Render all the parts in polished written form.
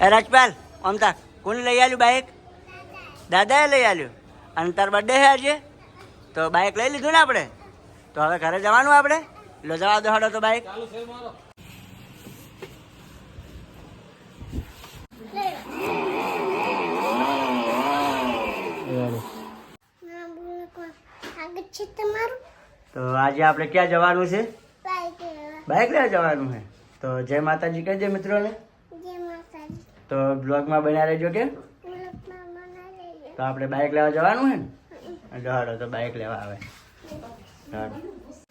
એ રાજપાલ અમતા કોને લઈ આવ્યું બાઇક? દાદાએ લઈ આવ્યું. અને તાર બર્થડે છે આજે, તો બાઇક લઈ લીધું ને આપણે, તો હવે ઘરે જવાનું આપણે. લો જવા દો હડો તો બાઇક. તો આજે આપણે ક્યાં જવાનું છે? બાઇક લેવા જવાનું છે. તો જય માતાજી કહી દે મિત્રોને. તો બ્લોગમાં બન્યા રહેજો. કેમ? તો આપણે બાઇક લેવા જવાનું છે ને, હાડો તો બાઇક લેવા આવે.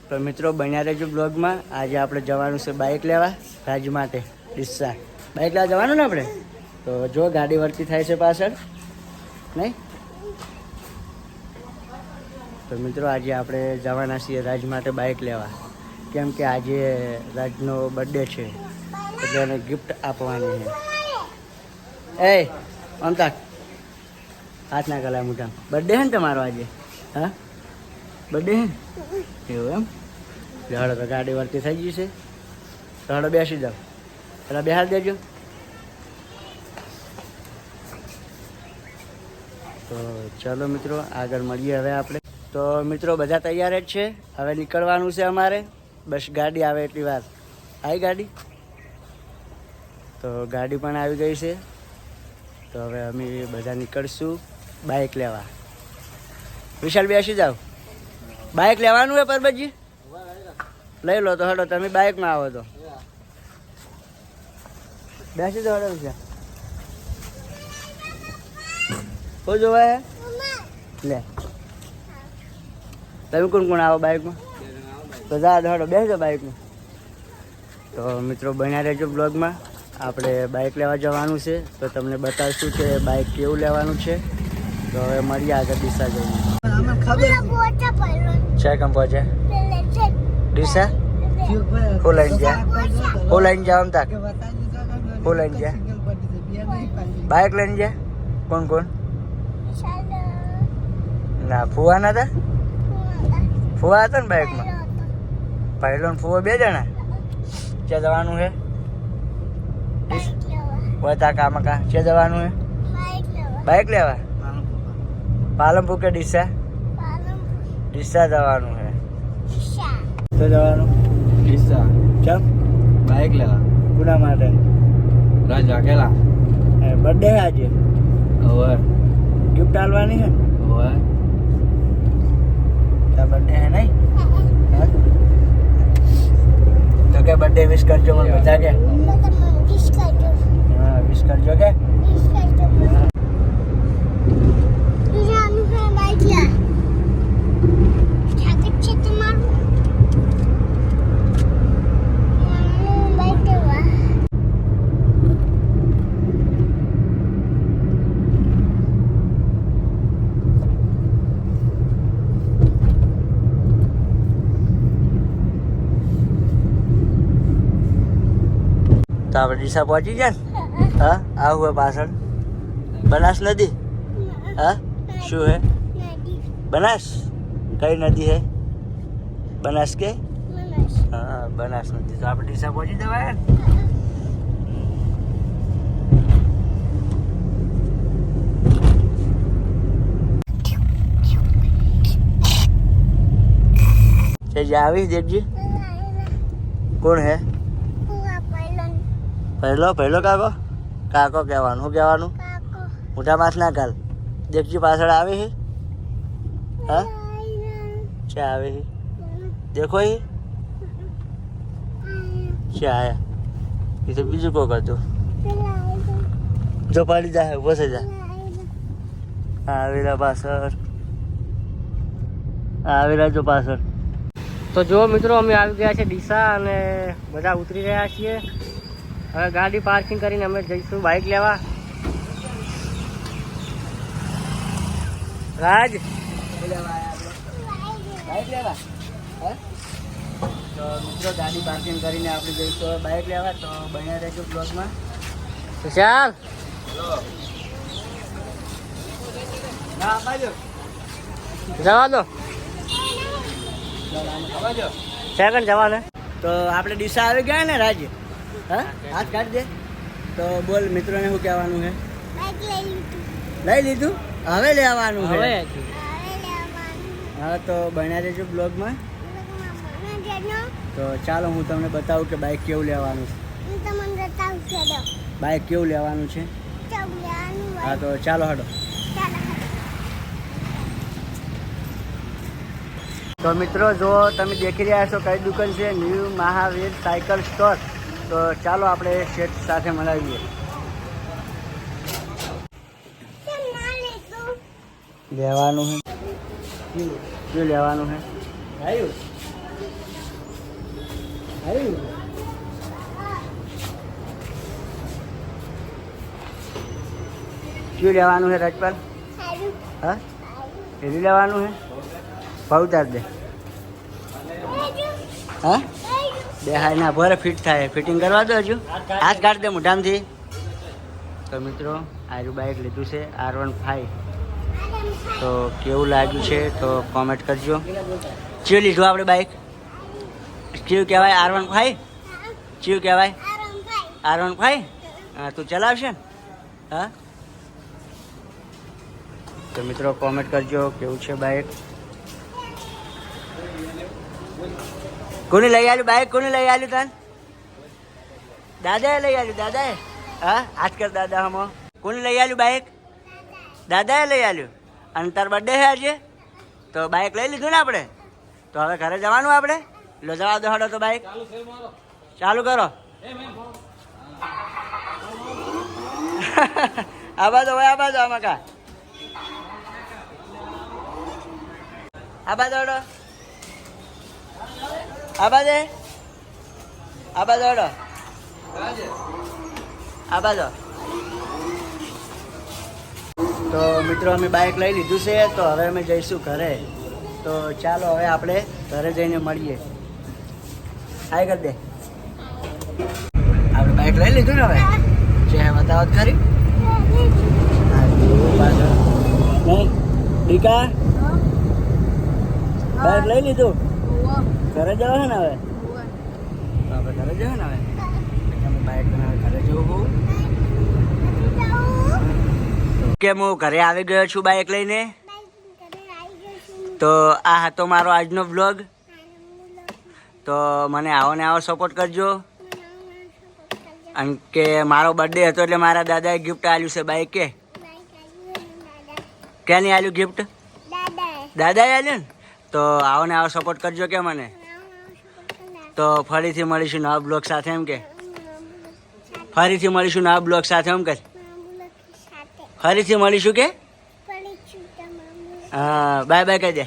તો મિત્રો બન્યા રહેજો બ્લોગમાં. આજે આપણે જવાનું છે બાઇક લેવા રાજ માટે ડીસા. બાઇક લેવા જવાનું ને આપણે. તો જો ગાડી વળતી થાય છે પાછળ નહીં. તો મિત્રો આજે આપણે જવાના છીએ રાજ માટે બાઇક લેવા, કેમ કે આજે રાજનો બર્થડે છે એટલે એને ગિફ્ટ આપવાની છે. એ અમતા હાથ ના કલા મોટા. બર્થડે છે ને તમારો આજે? હા બર્થડે છે એવું એમ? હળો તો ગાડી વળતી થઈ ગઈ છે, તો હળો બેસી જાઓ. પેલા બેહાર દેજો. તો ચલો મિત્રો આગળ મળીએ હવે આપણે. તો મિત્રો બધા તૈયાર જ છે, હવે નીકળવાનું છે અમારે. બસ ગાડી આવે એટલી વાર. આવી ગાડી? તો ગાડી પણ આવી ગઈ છે. તો હવે અમે બધા નીકળશું બાઇક લેવા. વિશાલ બેસી જાઓ. બાઇક લેવાનું હોય પરબતજી? લઈ લો તો હડો. તમે બાઇકમાં આવો તો બેસી જાઓ. હડો વિશાલ. શું જોવા હે? લે તમે કોણ કોણ આવો બાઇકમાં? તો જા હડો બેસજો બાઇકમાં. તો મિત્રો બન્યા રહેજો બ્લોગમાં. આપણે બાઇક લેવા જવાનું છે, તો તમને બતાવશું કે બાઇક કેવું લેવાનું છે. તો હવે મળીએ આગળ ડીસા જઈને. છે કેમ પહોંચે ડીસા? ફૂલ લાઈન જા, ફૂલ લાઈન જા. આમ તાક ફૂલ લાઈન જા. બાઇક લઈને જા. કોણ કોણ? ના ફુવા ના હતા? ફુવા હતા ને બાઇકમાં? પહેલો ને ફુવા 2 જણા. ક્યાં જવાનું છે? વતા કામકા છે જવાનું હે? બાઇક લેવા. પાલનપુર કે ડીસા? ડીસા જવાનું હે. તો જવાનું ડીસા. ચમ બાઇક લેવા. કોના માટે? રાજ રાખેલા બર્થડે આજે. હવે ગિફ્ટ આલવાની હે. હવે તાર બર્થડે હે નહીં? તો કે બર્થડે વિશ કરજો મને બધા કે. હા વિશ કરજો કે. તો આપણે ડીસા પહોંચી ગયા ને. હા આવું પાછળ બનાસ નદી. હા શું હે? બનાસ? કઈ નદી હે? બનાસ કે? હા બનાસ નદી. તો આપણે ડીસા પહોંચી જવાય ને. આવી દેખજી. કોણ હે? પહેલો પહેલો કાકો? કાકો કહેવાનું. શું કહેવાનું? મોટા માથ ના કાલ. દેખજી પાછળ આવે છે. હા છે આવે છે. દેખો એ છે આયા. એ તો બીજું કોક હતું. જો પાડી જાય ઉભો થઈ જાય. આવેલા પાછળ. આવેલા જો પાછળ. તો જો મિત્રો અમે આવી ગયા છે ડીસા અને બધા ઉતરી રહ્યા છીએ. હવે ગાડી પાર્કિંગ કરીને અમે જઈશું બાઇક લેવા. રાજ બાઇક લેવા. તો મિત્રો ગાડી પાર્કિંગ કરીને આપણે જઈશું હવે બાઇક લેવા. તો બન્યા રહેજો બ્લોગમાં. વિશાલ ના બાજુ જવા દો. સેકન્ડ જવાને. તો આપણે ડીસા આવી ગયા ને રાજ. હા હાથ કાઢ દે. તો બોલ મિત્રોને શું કહેવાનું છે? લઈ લીધું, હવે લેવાનું છે. હા, તો બન્યા રહેજો બ્લોગમાં. તો ચાલો હું તમને બતાવું કે બાઇક કેવું લેવાનું છે. બાઇક કેવું લેવાનું છે. હા, તો ચાલો હડો. તો મિત્રો જો તમે દેખી રહ્યા છો કઈ દુકાન છે, ન્યૂ મહાવીર સાયકલ સ્ટોર. તો ચાલો આપણે શેઠ સાથે મળાવીએ. લેવાનું છે શું લેવાનું છે? શું લેવાનું છે રાજપાલ? હા, એરી લેવાનું છે. ભાવ ઉતાર દે. હા, બે હાય ના ભરે ફિટ થાય. ફિટિંગ કરવા દો. હજુ હાથ કાઢ દે મોઢામાંથી. તો મિત્રો આરું બાઇક લીધું છે R15. તો કેવું લાગ્યું છે તો કોમેન્ટ કરજો. ચિયું લીધું આપણે બાઇક? ચિયું કહેવાય R15? ચિયું કહેવાય R15? હા, તું ચલાવશે ને? હા, તો મિત્રો કોમેન્ટ કરજો કેવું છે બાઇક. કોને લઈ આવ્યું બાઇક? કોને લઈ આવ્યું તને? દાદાએ લઈ આવ્યું. દાદાએ? હા, આજકાલ દાદા હમો કોને લઈ આવ્યું બાઇક? દાદાએ લઈ આવ્યું. અને તાર બર્થડે છે આજે, તો બાઇક લઈ લીધું ને આપણે. તો હવે ઘરે જવાનું આપણે. લો જવા દો હડો તો બાઇક ચાલુ કરો. આ બાજુ હોય, આ બાજુ આમાં કા આ બાજુ હડો, આ બાજુ, આ બાજુ હડો, આ બાજુ. તો મિત્રો અમે બાઇક લઈ લીધું છે. તો હવે અમે જઈશું ઘરે. તો ચાલો હવે આપણે ઘરે જઈને મળીએ. હાય કરી દે. આપણે બાઇક લઈ લીધું ને હવે. જે બતાવત ખરી નહીં ડીકા? બાઇક લઈ લીધું. ઘરે જવા છે ને હવે. તો આપણે ઘરે જવા ને હવે. તમે બાઇક ઘરે જવું કે હું ઘરે આવી ગયો છું બાઇક લઈને. તો આ હતો મારો આજનો બ્લોગ. તો મને આવો ને આવો સપોર્ટ કરજો. અને કે મારો બર્થડે હતો એટલે મારા દાદાએ ગિફ્ટ આપ્યું છે બાઇક. કે નહીં આપ્યું ગિફ્ટ? દાદાએ આપ્યું ને. તો આવો ને આવો સપોર્ટ કરજો કે મને. તો ફરીથી મળીશું નવા બ્લોગ સાથે. એમ કે ફરીથી મળીશું નવા બ્લોગ સાથે. એમ કે ફરીથી મળીશું કે હા, બાય બાય કહી દે.